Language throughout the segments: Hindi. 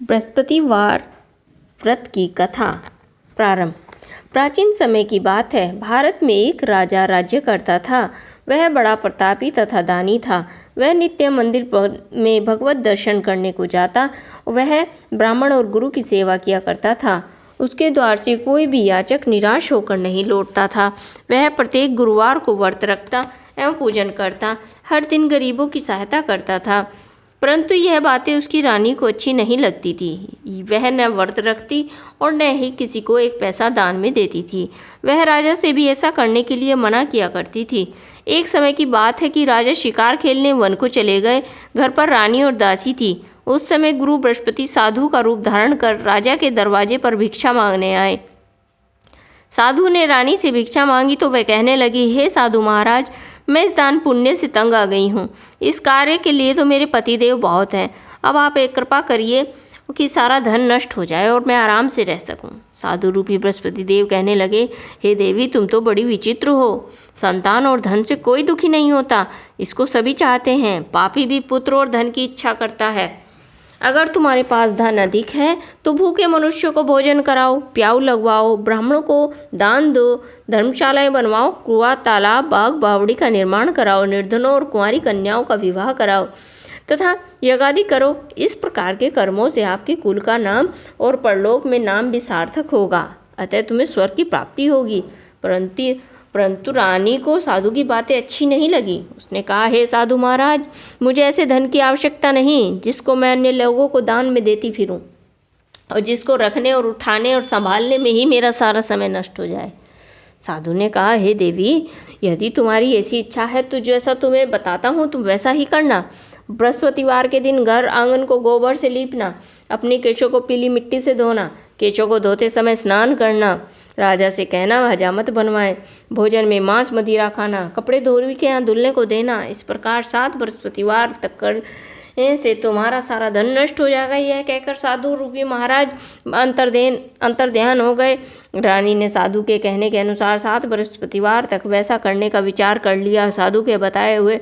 बृहस्पतिवार व्रत की कथा। प्रारंभ। प्राचीन समय की बात है। भारत में एक राजा राज्य करता था। वह बड़ा प्रतापी तथा दानी था। वह नित्य मंदिर में भगवत दर्शन करने को जाता। वह ब्राह्मण और गुरु की सेवा किया करता था। उसके द्वार से कोई भी याचक निराश होकर नहीं लौटता था। वह प्रत्येक गुरुवार को व्रत रखता एवं पूजन करता। हर दिन गरीबों की सहायता करता था। परंतु यह बातें उसकी रानी को अच्छी नहीं लगती थी। वह न व्रत रखती और न ही किसी को एक पैसा दान में देती थी। वह राजा से भी ऐसा करने के लिए मना किया करती थी। एक समय की बात है कि राजा शिकार खेलने वन को चले गए। घर पर रानी और दासी थी। उस समय गुरु बृहस्पति साधु का रूप धारण कर राजा के दरवाजे पर भिक्षा मांगने आए। साधु ने रानी से भिक्षा मांगी तो वह कहने लगी, हे साधु महाराज, मैं इस दान पुण्य से तंग आ गई हूँ। इस कार्य के लिए तो मेरे पतिदेव बहुत हैं। अब आप एक कृपा करिए कि सारा धन नष्ट हो जाए और मैं आराम से रह सकूं। साधु रूपी बृहस्पति देव कहने लगे, हे देवी, तुम तो बड़ी विचित्र हो। संतान और धन से कोई दुखी नहीं होता, इसको सभी चाहते हैं। पापी भी पुत्र और धन की इच्छा करता है। अगर तुम्हारे पास धन अधिक है तो भूखे मनुष्यों को भोजन कराओ, प्याऊ लगवाओ, ब्राह्मणों को दान दो, धर्मशालाएं बनवाओ, कुआं, तालाब, बाग, बावड़ी का निर्माण कराओ, निर्धनों और कुंवारी कन्याओं का विवाह कराओ तथा यज्ञादि करो। इस प्रकार के कर्मों से आपके कुल का नाम और परलोक में नाम भी सार्थक होगा। अतः तुम्हें स्वर्ग की प्राप्ति होगी। परंतु रानी को साधु की बातें अच्छी नहीं लगी। उसने कहा, हे साधु महाराज, मुझे ऐसे धन की आवश्यकता नहीं जिसको मैं अन्य लोगों को दान में देती फिरूं और जिसको रखने और उठाने और संभालने में ही मेरा सारा समय नष्ट हो जाए। साधु ने कहा, हे देवी, यदि तुम्हारी ऐसी इच्छा है तो जैसा तुम्हें बताता हूँ तुम वैसा ही करना। बृहस्पतिवार के दिन घर आंगन को गोबर से लीपना, अपने केशों को पीली मिट्टी से धोना, केशों को धोते समय स्नान करना, राजा से कहना हजामत बनवाए, भोजन में मांस मदिरा खाना, कपड़े धोबी के यहाँ धुलने को देना। इस प्रकार 7 बृहस्पतिवार तक करने से तुम्हारा सारा धन नष्ट हो जाएगा। यह कहकर साधु रूपी महाराज अंतर्ध्यान हो गए। रानी ने साधु के कहने के अनुसार 7 बृहस्पतिवार तक वैसा करने का विचार कर लिया। साधु के बताए हुए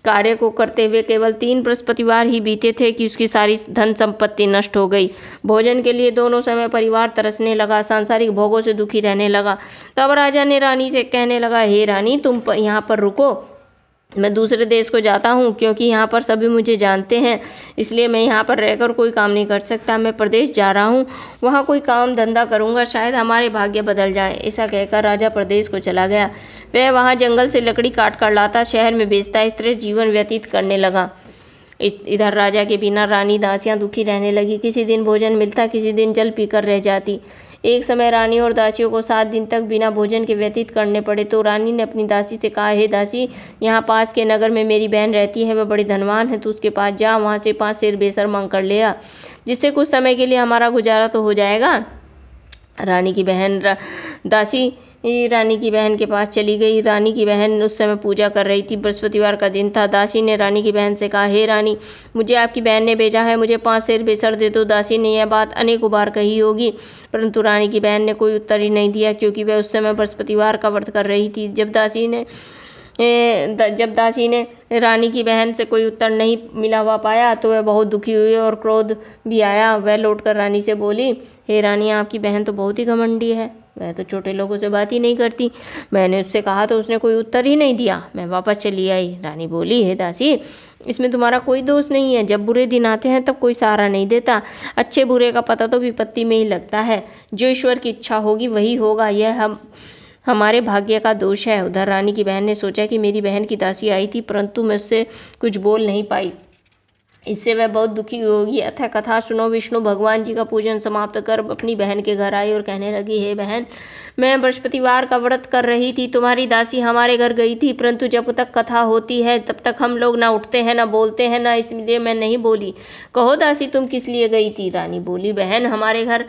कार्य को करते हुए केवल 3 बृहस्पतिवार ही बीते थे कि उसकी सारी धन संपत्ति नष्ट हो गई। भोजन के लिए दोनों समय परिवार तरसने लगा, सांसारिक भोगों से दुखी रहने लगा। तब राजा ने रानी से कहने लगा, हे रानी, तुम यहाँ पर रुको, मैं दूसरे देश को जाता हूँ क्योंकि यहाँ पर सभी मुझे जानते हैं, इसलिए मैं यहाँ पर रहकर कोई काम नहीं कर सकता। मैं प्रदेश जा रहा हूँ, वहाँ कोई काम धंधा करूँगा, शायद हमारे भाग्य बदल जाएं। ऐसा कहकर राजा प्रदेश को चला गया। वह वहाँ जंगल से लकड़ी काट कर लाता, शहर में बेचता, इस तरह जीवन व्यतीत करने लगा। इधर राजा के बिना रानी दासियाँ दुखी रहने लगी। किसी दिन भोजन मिलता, किसी दिन जल पीकर रह जाती। एक समय रानी और दासियों को 7 दिन तक बिना भोजन के व्यतीत करने पड़े तो रानी ने अपनी दासी से कहा, हे दासी, यहाँ पास के नगर में मेरी बहन रहती है, वह बड़ी धनवान है, तो उसके पास जा, वहाँ से 5 सेर बेसर मांग कर ले आ, जिससे कुछ समय के लिए हमारा गुजारा तो हो जाएगा। दासी रानी की बहन के पास चली गई। रानी की बहन उस समय पूजा कर रही थी। बृहस्पतिवार का दिन था। दासी ने रानी की बहन से कहा, हे रानी, मुझे आपकी बहन ने भेजा है, मुझे 5 सेर बेसर दे दो। दासी ने यह बात अनेकों बार कही होगी, परंतु रानी की बहन ने कोई उत्तर ही नहीं दिया क्योंकि वह उस समय बृहस्पतिवार का व्रत कर रही थी। जब दासी ने रानी की बहन से कोई उत्तर नहीं मिला हुआ पाया तो वह बहुत दुखी हुई और क्रोध भी आया। वह लौटकर रानी से बोली, हे रानी, आपकी बहन तो बहुत ही घमंडी है, वह तो छोटे लोगों से बात ही नहीं करती। मैंने उससे कहा तो उसने कोई उत्तर ही नहीं दिया, मैं वापस चली आई। रानी बोली, हे दासी, इसमें तुम्हारा कोई दोष नहीं है। जब बुरे दिन आते हैं तब कोई सहारा नहीं देता। अच्छे बुरे का पता तो विपत्ति में ही लगता है। जो ईश्वर की इच्छा होगी वही होगा, यह हमारे भाग्य का दोष है। उधर रानी की बहन ने सोचा कि मेरी बहन की दासी आई थी परंतु मैं उससे कुछ बोल नहीं पाई, इससे वह बहुत दुखी होगी। अतः कथा सुनो। विष्णु भगवान जी का पूजन समाप्त कर अपनी बहन के घर आई और कहने लगी, हे बहन, मैं बृहस्पतिवार का व्रत कर रही थी, तुम्हारी दासी हमारे घर गई थी, परंतु जब तक कथा होती है तब तक हम लोग ना उठते हैं ना बोलते हैं, ना इसलिए मैं नहीं बोली। कहो दासी, तुम किस लिए गई थी? रानी बोली, बहन, हमारे घर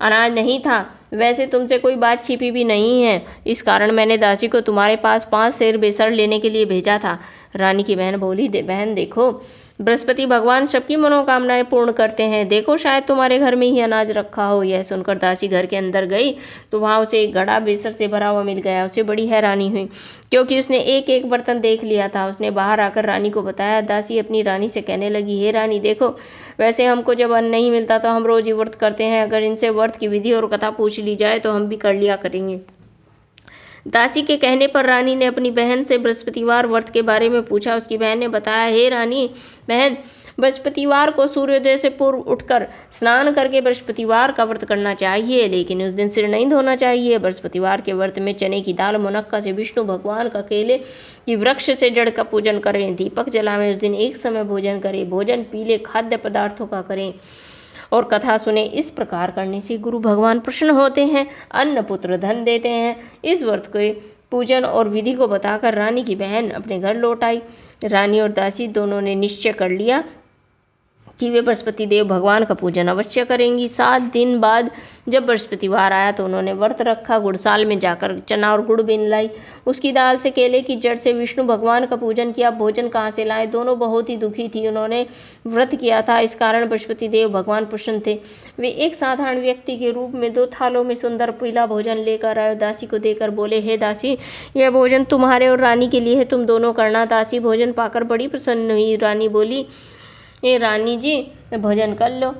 अनाज नहीं था, वैसे तुमसे कोई बात छिपी भी नहीं है, इस कारण मैंने दासी को तुम्हारे पास 5 सेर बेसर लेने के लिए भेजा था। रानी की बहन बोली, बहन देखो, बृहस्पति भगवान सबकी मनोकामनाएं पूर्ण करते हैं, देखो शायद तुम्हारे घर में ही अनाज रखा हो। यह सुनकर दासी घर के अंदर गई तो वहाँ उसे एक घड़ा बेसर से भरा हुआ मिल गया। उसे बड़ी हैरानी हुई क्योंकि उसने एक एक बर्तन देख लिया था। उसने बाहर आकर रानी को बताया। दासी अपनी रानी से कहने लगी, हे रानी देखो, वैसे हमको जब अन्न नहीं मिलता तो हम रोज ही व्रत करते हैं। अगर इनसे व्रत की विधि और कथा पूछ ली जाए तो हम भी कर लिया करेंगे। दासी के कहने पर रानी ने अपनी बहन से बृहस्पतिवार व्रत के बारे में पूछा। उसकी बहन ने बताया, हे रानी बहन, बृहस्पतिवार को सूर्योदय से पूर्व उठकर स्नान करके बृहस्पतिवार का व्रत करना चाहिए, लेकिन उस दिन सिर नहीं धोना चाहिए। बृहस्पतिवार के व्रत में चने की दाल, मुनक्का से विष्णु भगवान का, केले की वृक्ष से जड़ का पूजन करें, दीपक जलाएं। उस दिन एक समय भोजन करें, भोजन पीले खाद्य पदार्थों का करें और कथा सुने। इस प्रकार करने से गुरु भगवान प्रसन्न होते हैं, अन्न पुत्र धन देते हैं। इस व्रत के पूजन और विधि को बताकर रानी की बहन अपने घर लौट आई। रानी और दासी दोनों ने निश्चय कर लिया कि वे बृहस्पति देव भगवान का पूजन अवश्य करेंगी। 7 दिन बाद जब बृहस्पतिवार आया तो उन्होंने व्रत रखा। गुड़साल में जाकर चना और गुड़ बीन लाई, उसकी दाल से, केले की जड़ से विष्णु भगवान का पूजन किया। भोजन कहाँ से लाए? दोनों बहुत ही दुखी थी। उन्होंने व्रत किया था, इस कारण बृहस्पति देव भगवान प्रसन्न थे। वे एक साधारण व्यक्ति के रूप में 2 थालों में सुंदर पीला भोजन लेकर आए। दासी को देकर बोले, हे दासी, यह भोजन तुम्हारे और रानी के लिए है, तुम दोनों करना। दासी भोजन पाकर बड़ी प्रसन्न हुई। रानी बोली, ये रानी जी भोजन कर लो।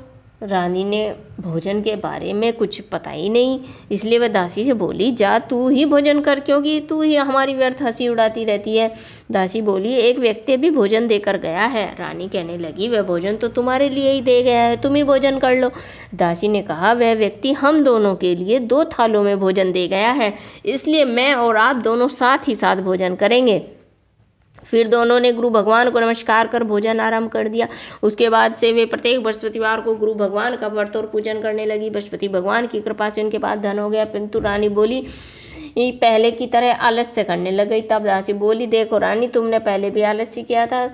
रानी ने भोजन के बारे में कुछ पता ही नहीं, इसलिए वह दासी से बोली, जा तू ही भोजन कर, क्योंकि तू ही हमारी व्यर्थ हंसी उड़ाती रहती है। दासी बोली, एक व्यक्ति भी भोजन देकर गया है। रानी कहने लगी, वह भोजन तो तुम्हारे लिए ही दे गया है, तुम ही भोजन कर लो। दासी ने कहा, वह व्यक्ति हम दोनों के लिए 2 थालों में भोजन दे गया है, इसलिए मैं और आप दोनों साथ ही साथ भोजन करेंगे। फिर दोनों ने गुरु भगवान को नमस्कार कर भोजन आरंभ कर दिया। उसके बाद से वे प्रत्येक बृहस्पतिवार को गुरु भगवान का व्रत और पूजन करने लगी। बृहस्पति भगवान की कृपा से उनके पास धन हो गया, परंतु रानी बोली पहले की तरह आलस्य करने लग गई। तब दासी बोली, देखो रानी, तुमने पहले भी आलस्य किया था,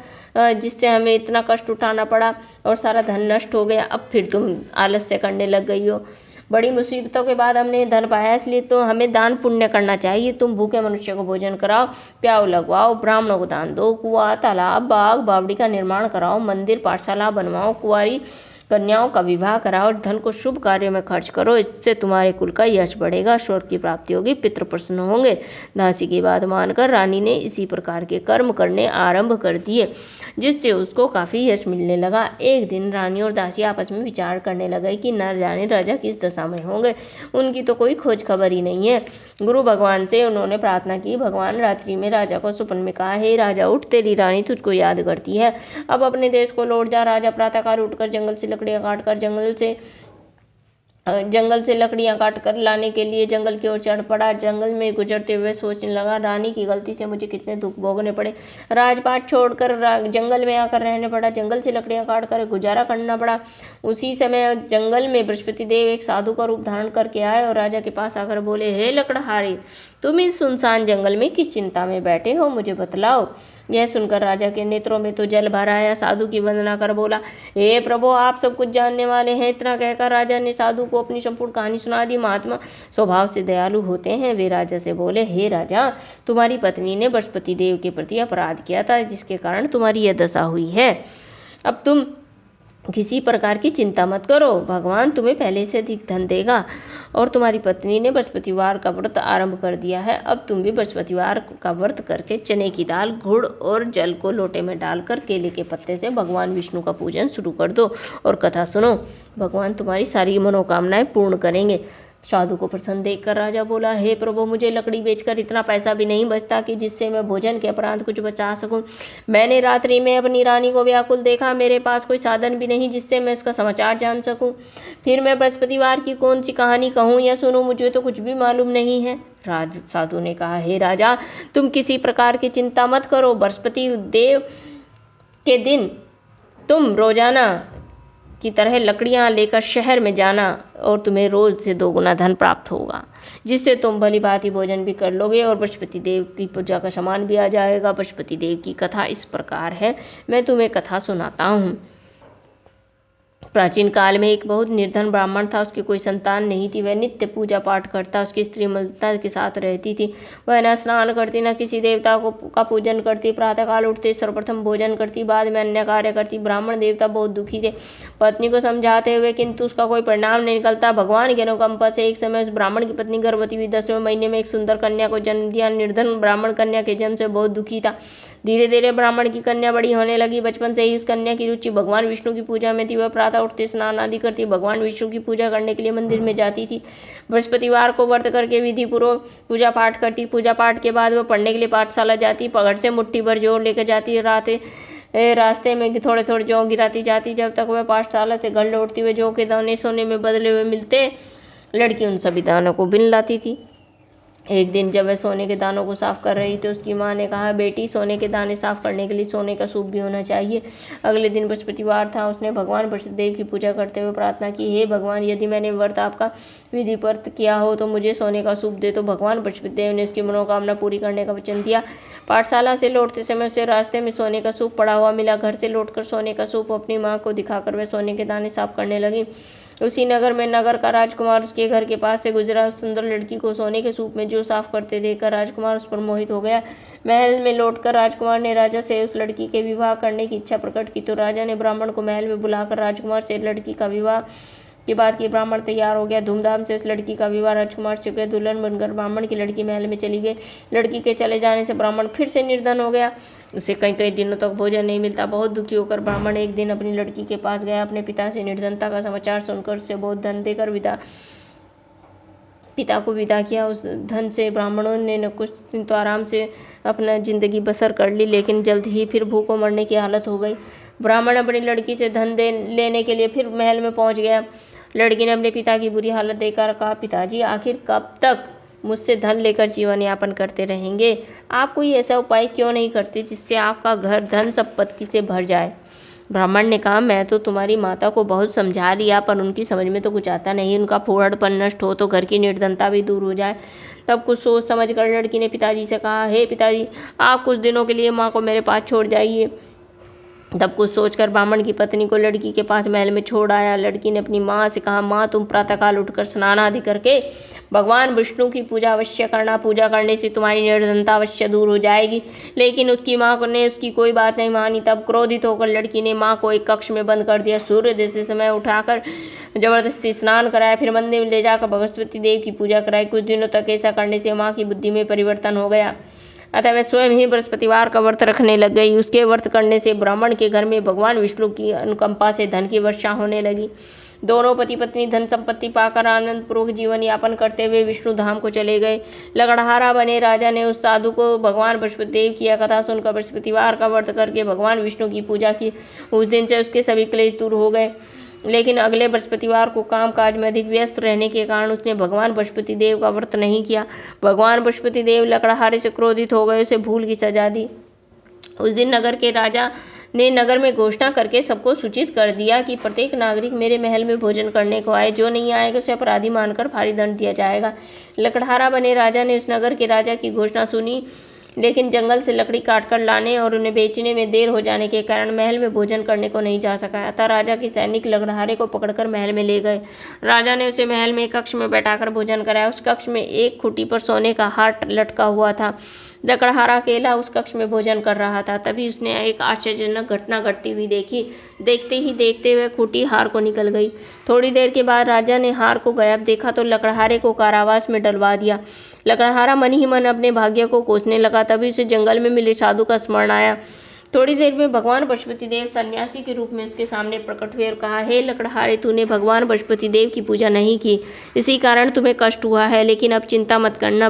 जिससे हमें इतना कष्ट उठाना पड़ा और सारा धन नष्ट हो गया। अब फिर तुम आलस्य करने लग गई हो। बड़ी मुसीबतों के बाद हमने धन पाया, इसलिए तो हमें दान पुण्य करना चाहिए। तुम भूखे मनुष्य को भोजन कराओ, प्याऊ लगवाओ, ब्राह्मणों को दान दो, कुआं, तालाब, बाग, बावड़ी का निर्माण कराओ, मंदिर, पाठशाला बनवाओ, कुंवारी कन्याओं का विवाह कराओ, धन को शुभ कार्यों में खर्च करो। इससे तुम्हारे कुल का यश बढ़ेगा, स्वर्ग की प्राप्ति होगी, पितृ प्रसन्न होंगे। दासी की बात मानकर रानी ने इसी प्रकार के कर्म करने आरंभ कर दिए, जिससे उसको काफ़ी यश मिलने लगा। एक दिन रानी और दासी आपस में विचार करने लगे कि न जाने राजा किस दशा में होंगे, उनकी तो कोई खोज खबर ही नहीं है। गुरु भगवान से उन्होंने प्रार्थना की। भगवान रात्रि में राजा को स्वप्न में कहा, हे राजा, उठ, तेरी रानी तुझको याद करती है, अब अपने देश को लौट जा। राजा प्रातःकाल उठकर जंगल से लकड़ियां काटकर जंगल से लकड़ियां काट कर लाने के लिए जंगल की ओर चढ़ पड़ा। जंगल में गुजरते हुए सोचने लगा, रानी की गलती से मुझे कितने दुख भोगने पड़े। राजपाट छोड़कर जंगल में आकर रहने पड़ा, जंगल से लकड़ियां काट कर गुजारा करना पड़ा। उसी समय जंगल में बृहस्पति देव एक साधु का रूप धारण करके आए और राजा के पास आकर बोले, हे लकड़हारे, तुम इस सुनसान जंगल में किस चिंता में बैठे हो, मुझे बतलाओ। यह सुनकर राजा के नेत्रों में तो जल भर आया। साधु की वंदना कर बोला, हे प्रभु, आप सब कुछ जानने वाले हैं। इतना कहकर राजा ने साधु को अपनी संपूर्ण कहानी सुना दी। महात्मा स्वभाव से दयालु होते हैं। वे राजा से बोले, हे राजा, तुम्हारी पत्नी ने बृहस्पति देव के प्रति अपराध किया था, जिसके कारण तुम्हारी यह दशा हुई है। अब तुम किसी प्रकार की चिंता मत करो, भगवान तुम्हें पहले से अधिक धन देगा। और तुम्हारी पत्नी ने बृहस्पतिवार का व्रत आरंभ कर दिया है। अब तुम भी बृहस्पतिवार का व्रत करके चने की दाल, गुड़ और जल को लोटे में डालकर केले के पत्ते से भगवान विष्णु का पूजन शुरू कर दो और कथा सुनो। भगवान तुम्हारी सारी मनोकामनाएं पूर्ण करेंगे। साधु को प्रसन्न देखकर राजा बोला, हे प्रभु, मुझे लकड़ी बेचकर इतना पैसा भी नहीं बचता कि जिससे मैं भोजन के उपरांत कुछ बचा सकूं। मैंने रात्रि में अपनी रानी को व्याकुल देखा, मेरे पास कोई साधन भी नहीं जिससे मैं उसका समाचार जान सकूं। फिर मैं बृहस्पतिवार की कौन सी कहानी कहूं या सुनूं, मुझे तो कुछ भी मालूम नहीं है। साधु ने कहा, हे राजा, तुम किसी प्रकार की चिंता मत करो। बृहस्पति देव के दिन तुम रोजाना की तरह लकड़ियां लेकर शहर में जाना और तुम्हें रोज से 2 गुना धन प्राप्त होगा, जिससे तुम भली भांति भोजन भी कर लोगे और बृहस्पति देव की पूजा का सामान भी आ जाएगा। बृहस्पति देव की कथा इस प्रकार है, मैं तुम्हें कथा सुनाता हूँ। प्राचीन काल में एक बहुत निर्धन ब्राह्मण था। उसकी कोई संतान नहीं थी। वह नित्य पूजा पाठ करता, उसकी स्त्री मलता के साथ रहती थी। वह न स्नान करती, न किसी देवता का पूजन करती। प्रातःकाल उठते सर्वप्रथम भोजन करती, बाद में अन्य कार्य करती। ब्राह्मण देवता बहुत दुखी थे, पत्नी को समझाते हुए, किंतु उसका कोई परिणाम नहीं निकलता। भगवान की अनुकंपा से एक समय उस ब्राह्मण की पत्नी गर्भवती हुई। 10वें महीने में एक सुंदर कन्या को जन्म दिया। निर्धन ब्राह्मण कन्या के जन्म से बहुत दुखी था। धीरे धीरे ब्राह्मण की कन्या बड़ी होने लगी। बचपन से ही उस कन्या की रुचि भगवान विष्णु की पूजा में थी। वह प्रातः उठते स्नान आदि करती, भगवान विष्णु की पूजा करने के लिए मंदिर में जाती थी। बृहस्पतिवार को व्रत करके विधि पूर्वक पूजा पाठ करती। पूजा पाठ के बाद वह पढ़ने के लिए पाठशाला जाती। पगड़ से मुट्ठी भर जौ लेकर जाती। रास्ते में थोड़े थोड़े जौ गिराती जाती। जब तक वह पाठशाला से घर लौटती, हुए जौ के दाने सोने में बदले हुए मिलते। लड़की उन सभी दानों को बिन लाती थी। एक दिन जब वह सोने के दानों को साफ कर रही थी, उसकी माँ ने कहा, बेटी, सोने के दाने साफ करने के लिए सोने का सूप भी होना चाहिए। अगले दिन बृहस्पतिवार था। उसने भगवान बृहस्पतिदेव की पूजा करते हुए प्रार्थना की, हे भगवान, यदि मैंने व्रत आपका विधिवत किया हो तो मुझे सोने का सूप दे। तो भगवान बृहस्पतिदेव ने उसकी मनोकामना पूरी करने का वचन दिया। पाठशाला से लौटते समय उसे रास्ते में सोने का सूप पड़ा हुआ मिला। घर से लौटकर सोने का सूप अपनी माँ को दिखाकर वह सोने के दाने साफ करने लगी। उसी नगर में नगर का राजकुमार उसके घर के पास से गुजरा। उस सुंदर लड़की को सोने के सूप में जो साफ करते देखकर राजकुमार उस पर मोहित हो गया। महल में लौटकर राजकुमार ने राजा से उस लड़की के विवाह करने की इच्छा प्रकट की। तो राजा ने ब्राह्मण को महल में बुलाकर राजकुमार से लड़की का विवाह के बाद कि ब्राह्मण तैयार हो गया। धूमधाम से उस लड़की का विवाह राजकुमार से हुआ। दुल्हन बनकर ब्राह्मण की लड़की महल में चली गई। लड़की के चले जाने से ब्राह्मण फिर से निर्धन हो गया। उसे कई कई दिनों तक भोजन नहीं मिलता। बहुत दुखी होकर ब्राह्मण एक दिन अपनी लड़की के पास गया। अपने पिता से निर्धनता का समाचार सुनकर उससे बहुत धन देकर पिता को विदा किया। उस धन से ब्राह्मणों ने न कुछ दिन तो आराम से अपना जिंदगी बसर कर ली, लेकिन जल्द ही फिर भूखों मरने की हालत हो गई। ब्राह्मण अपनी लड़की से धन लेने के लिए फिर महल में पहुंच गया। लड़की ने अपने पिता की बुरी हालत देखकर कहा, पिताजी, आखिर कब तक मुझसे धन लेकर जीवन यापन करते रहेंगे? आप कोई ऐसा उपाय क्यों नहीं करते जिससे आपका घर धन संपत्ति से भर जाए? ब्राह्मण ने कहा, मैं तो तुम्हारी माता को बहुत समझा लिया, पर उनकी समझ में तो कुछ आता नहीं। उनका फूहड़पन नष्ट हो तो घर की निर्धनता भी दूर हो जाए। तब कुछ सोच समझ कर लड़की ने पिताजी से कहा, हे पिताजी, आप कुछ दिनों के लिए माँ को मेरे पास छोड़ जाइए। तब कुछ सोचकर ब्राह्मण की पत्नी को लड़की के पास महल में छोड़ आया। लड़की ने अपनी माँ से कहा, माँ, तुम प्रातःकाल उठकर स्नान आदि करके भगवान विष्णु की पूजा अवश्य करना। पूजा करने से तुम्हारी निर्धनता अवश्य दूर हो जाएगी। लेकिन उसकी माँ ने उसकी कोई बात नहीं मानी। तब क्रोधित होकर लड़की ने माँ को एक कक्ष में बंद कर दिया। सूर्योदय से समय उठाकर जबरदस्ती स्नान कराया। फिर मंदिर में ले जाकर बृहस्पति देव की पूजा कराई। कुछ दिनों तक ऐसा करने से माँ की बुद्धि में परिवर्तन हो गया। अतः वह स्वयं ही बृहस्पतिवार का व्रत रखने लग गई। उसके व्रत करने से ब्राह्मण के घर में भगवान विष्णु की अनुकंपा से धन की वर्षा होने लगी। दोनों पति पत्नी धन संपत्ति पाकर आनंद पूर्वक जीवन यापन करते हुए विष्णु धाम को चले गए। लकड़हारा बने राजा ने उस साधु को भगवान बृहस्पतिदेव की कथा सुनकर बृहस्पतिवार का व्रत करके भगवान विष्णु की पूजा की। उस दिन से उसके सभी क्लेश दूर हो गए। लेकिन अगले बृहस्पतिवार को काम काज में अधिक व्यस्त रहने के कारण उसने भगवान बृहस्पति देव का व्रत नहीं किया। भगवान बृहस्पति देव लकड़हारे से क्रोधित हो गए, उसे भूल की सजा दी। उस दिन नगर के राजा ने नगर में घोषणा करके सबको सूचित कर दिया कि प्रत्येक नागरिक मेरे महल में भोजन करने को आए। जो नहीं आएगा उसे अपराधी मानकर भारी दंड दिया जाएगा। लकड़हारा बने राजा ने उस नगर के राजा की घोषणा सुनी, लेकिन जंगल से लकड़ी काटकर लाने और उन्हें बेचने में देर हो जाने के कारण महल में भोजन करने को नहीं जा सका। अतः राजा के सैनिक लकड़हारे को पकड़कर महल में ले गए। राजा ने उसे महल में एक कक्ष में बैठाकर भोजन कराया। उस कक्ष में एक खूंटी पर सोने का हार लटका हुआ था। लकड़हारा अकेला उस कक्ष में भोजन कर रहा था। तभी उसने एक आश्चर्यजनक घटना घटती हुई देखी। देखते ही देखते हुए खूंटी हार को निकल गई। थोड़ी देर के बाद राजा ने हार को गायब देखा तो लकड़हारे को कारावास में डलवा दिया। लकड़हारा मन ही मन अपने भाग्य को कोसने लगा। तभी उसे जंगल में मिले साधु का स्मरण आया। थोड़ी देर में भगवान बृहस्पति देव सन्यासी के रूप में उसके सामने प्रकट हुए और कहा, हे लकड़हारे, तूने भगवान बृहस्पति देव की पूजा नहीं की, इसी कारण तुम्हें कष्ट हुआ है। लेकिन अब चिंता मत करना।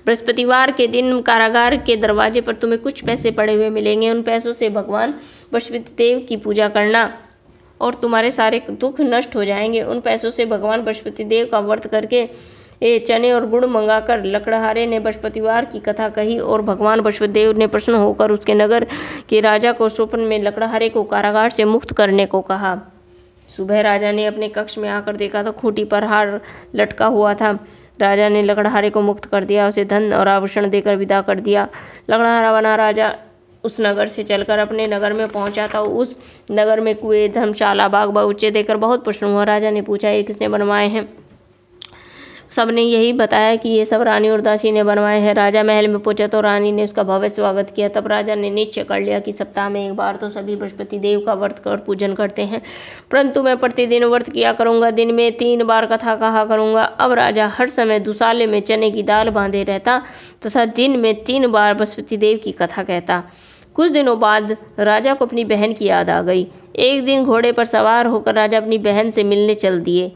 बृहस्पतिवार के दिन कारागार के दरवाजे पर तुम्हें कुछ पैसे पड़े हुए मिलेंगे। उन पैसों से भगवान बृहस्पति देव की पूजा करना और तुम्हारे सारे दुख नष्ट हो जाएंगे। उन पैसों से भगवान बृहस्पति देव का व्रत करके चने और गुड़ मंगाकर लकड़हारे ने बृहस्पतिवार की कथा कही और भगवान बृहस्पति देव ने प्रसन्न होकर उसके नगर के राजा को स्वप्न में लकड़हारे को कारागार से मुक्त करने को कहा। सुबह राजा ने अपने कक्ष में आकर देखा तो खूंटी पर हार लटका हुआ था। राजा ने लकड़हारे को मुक्त कर दिया, उसे धन और आभूषण देकर विदा कर दिया। लकड़हारा बना राजा उस नगर से चलकर अपने नगर में पहुंचा था। उस नगर में कुएं, धर्मशाला, बाग बगीचे देखकर बहुत प्रसन्न हुआ। राजा ने पूछा, ये किसने बनवाए हैं? सबने यही बताया कि ये सब रानी उर्वशी ने बनवाए हैं। राजा महल में पहुंचा तो रानी ने उसका भव्य स्वागत किया। तब राजा ने निश्चय कर लिया कि सप्ताह में एक बार तो सभी बृहस्पति देव का व्रत कर पूजन करते हैं, परंतु मैं प्रतिदिन व्रत किया करूंगा, दिन में 3 बार कथा कहा करूंगा। अब राजा हर समय दुसाले में चने की दाल बांधे रहता तथा दिन में 3 बार बृहस्पति देव की कथा कहता। कुछ दिनों बाद राजा को अपनी बहन की याद आ गई। एक दिन घोड़े पर सवार होकर राजा अपनी बहन से मिलने चल दिए।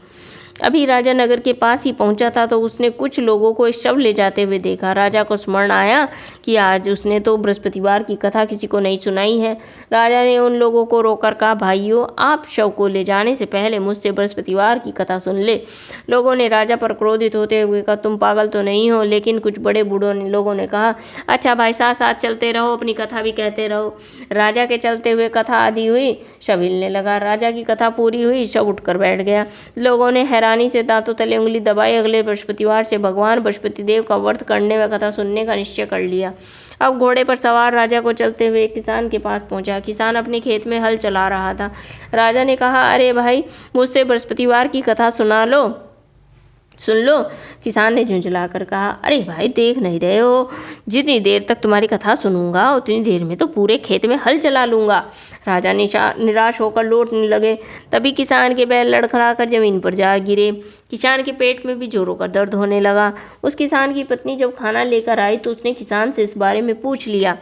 अभी राजा नगर के पास ही पहुंचा था तो उसने कुछ लोगों को शव ले जाते हुए देखा। राजा को स्मरण आया कि आज उसने तो बृहस्पतिवार की कथा किसी को नहीं सुनाई है। राजा ने उन लोगों को रोककर कहा, भाइयों, आप शव को ले जाने से पहले मुझसे बृहस्पतिवार की कथा सुन ले। लोगों ने राजा पर क्रोधित होते हुए कहा, तुम पागल तो नहीं हो? लेकिन कुछ बड़े बूढ़ों लोगों ने कहा, अच्छा भाई, साथ साथ चलते रहो, अपनी कथा भी कहते रहो। राजा के चलते हुए कथा आदि हुई। शव हिलने लगा। राजा की कथा पूरी हुई, शव उठकर बैठ गया। लोगों ने हैरानी से दांतों तले उंगली दबाई। अगले बृहस्पतिवार से भगवान बृहस्पति देव का व्रत करने व कथा सुनने का निश्चय कर लिया। अब घोड़े पर सवार राजा को चलते हुए एक किसान के पास पहुंचा। किसान अपने खेत में हल चला रहा था। राजा ने कहा, अरे भाई, मुझसे बृहस्पतिवार की कथा सुन लो। किसान ने झुंझलाकर कहा, अरे भाई, देख नहीं रहे हो, जितनी देर तक तुम्हारी कथा सुनूंगा उतनी देर में तो पूरे खेत में हल चला लूंगा। राजा निराश होकर लौटने लगे। तभी किसान के बैल लड़खड़ाकर जमीन पर जा गिरे। किसान के पेट में भी जोरों का दर्द होने लगा। उस किसान की पत्नी जब खाना लेकर आई तो उसने किसान से इस बारे में पूछ लिया।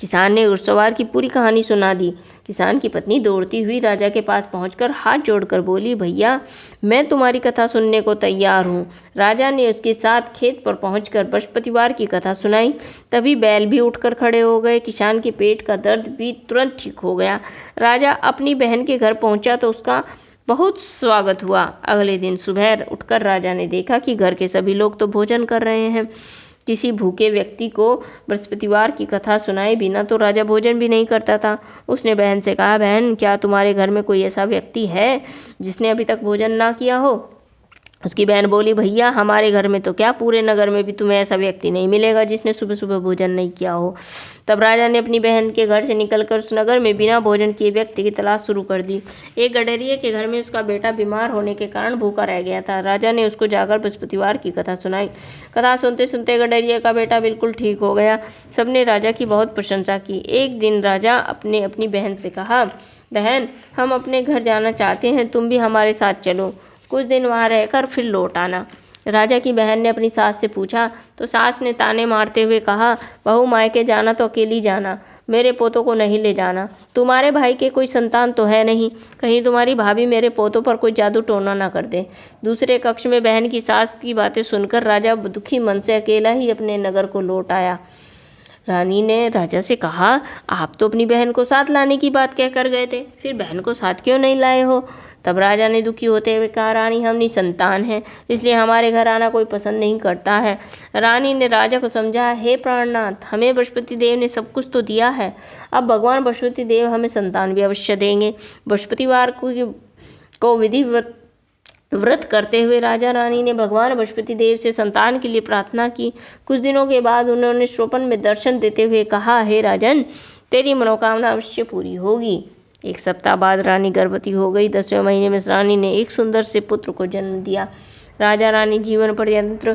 किसान ने घुड़सवार की पूरी कहानी सुना दी। किसान की पत्नी दौड़ती हुई राजा के पास पहुंचकर हाथ जोड़कर बोली, भैया, मैं तुम्हारी कथा सुनने को तैयार हूँ। राजा ने उसके साथ खेत पर पहुंचकर बृहस्पतिवार की कथा सुनाई। तभी बैल भी उठकर खड़े हो गए। किसान के पेट का दर्द भी तुरंत ठीक हो गया। राजा अपनी बहन के घर पहुंचा तो उसका बहुत स्वागत हुआ। अगले दिन सुबह उठकर राजा ने देखा कि घर के सभी लोग तो भोजन कर रहे हैं। किसी भूखे व्यक्ति को बृहस्पतिवार की कथा सुनाए बिना तो राजा भोजन भी नहीं करता था। उसने बहन से कहा, बहन, क्या तुम्हारे घर में कोई ऐसा व्यक्ति है जिसने अभी तक भोजन ना किया हो? उसकी बहन बोली, भैया, हमारे घर में तो क्या, पूरे नगर में भी तुम्हें ऐसा व्यक्ति नहीं मिलेगा जिसने सुबह सुबह भोजन नहीं किया हो। तब राजा ने अपनी बहन के घर से निकलकर उस नगर में बिना भोजन किए व्यक्ति की तलाश शुरू कर दी। एक गडरिये के घर में उसका बेटा बीमार होने के कारण भूखा रह गया था। राजा ने उसको जाकर बृहस्पतिवार की कथा सुनाई। कथा सुनते सुनते गडरिये का बेटा बिल्कुल ठीक हो गया। सबने राजा की बहुत प्रशंसा की। एक दिन राजा अपनी बहन से कहा, बहन, हम अपने घर जाना चाहते हैं, तुम भी हमारे साथ चलो, कुछ दिन वहाँ रहकर फिर लौट आना। राजा की बहन ने अपनी सास से पूछा तो सास ने ताने मारते हुए कहा, बहू, मायके जाना तो अकेली जाना, मेरे पोतों को नहीं ले जाना। तुम्हारे भाई के कोई संतान तो है नहीं, कहीं तुम्हारी भाभी मेरे पोतों पर कोई जादू टोना ना कर दे। दूसरे कक्ष में बहन की सास की बातें सुनकर राजा दुखी मन से अकेला ही अपने नगर को लौट आया। रानी ने राजा से कहा, आप तो अपनी बहन को साथ लाने की बात कहकर गए थे, फिर बहन को साथ क्यों नहीं लाए हो? तब राजा ने दुखी होते हुए कहा, रानी, हम निसंतान हैं, इसलिए हमारे घर आना कोई पसंद नहीं करता है। रानी ने राजा को समझा, हे प्राणनाथ, हमें बृहस्पति देव ने सब कुछ तो दिया है, अब भगवान बृहस्पति देव हमें संतान भी अवश्य देंगे। बृहस्पतिवार को विधिवत व्रत करते हुए राजा रानी ने भगवान बृहस्पति देव से संतान के लिए प्रार्थना की। कुछ दिनों के बाद उन्होंने स्वप्न में दर्शन देते हुए कहा, हे राजन, तेरी मनोकामना अवश्य पूरी होगी। 1 सप्ताह बाद रानी गर्भवती हो गई। 10वें महीने में रानी ने एक सुंदर से पुत्र को जन्म दिया। राजा रानी जीवन पर्यंत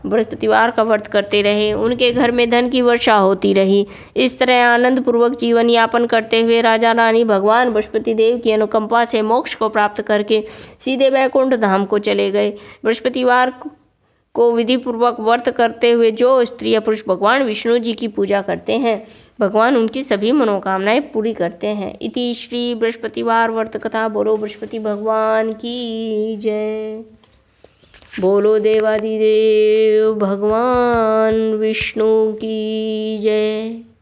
बृहस्पतिवार का व्रत करते रहे। उनके घर में धन की वर्षा होती रही। इस तरह आनंद पूर्वक जीवन यापन करते हुए राजा रानी भगवान बृहस्पति देव की अनुकंपा से मोक्ष को प्राप्त करके सीधे वैकुंठ धाम को चले गए। बृहस्पतिवार को विधि पूर्वक व्रत करते हुए जो स्त्री या पुरुष भगवान विष्णु जी की पूजा करते हैं, भगवान उनकी सभी मनोकामनाएं पूरी करते हैं। इति श्री बृहस्पतिवार व्रत कथा। बोलो बृहस्पति भगवान की जय। बोलो देवादिदेव भगवान विष्णु की जय।